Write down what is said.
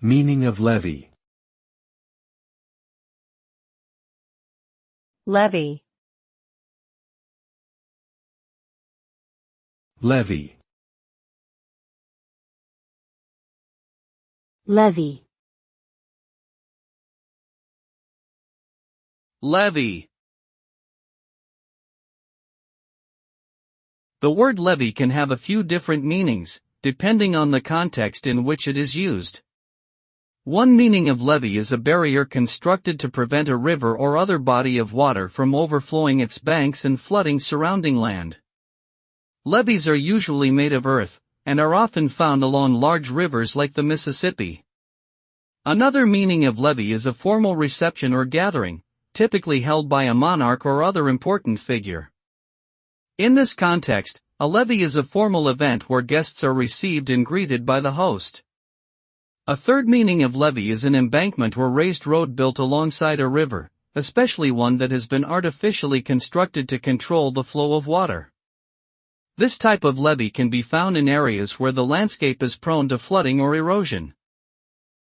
Meaning of levee. Levee. Levee. Levee. Levee. The word levee can have a few different meanings, depending on the context in which it is used. One meaning of levee is a barrier constructed to prevent a river or other body of water from overflowing its banks and flooding surrounding land. Levees are usually made of earth, and are often found along large rivers like the Mississippi. Another meaning of levee is a formal reception or gathering, typically held by a monarch or other important figure. In this context, a levee is a formal event where guests are received and greeted by the host. A third meaning of levee is an embankment or raised road built alongside a river, especially one that has been artificially constructed to control the flow of water. This type of levee can be found in areas where the landscape is prone to flooding or erosion.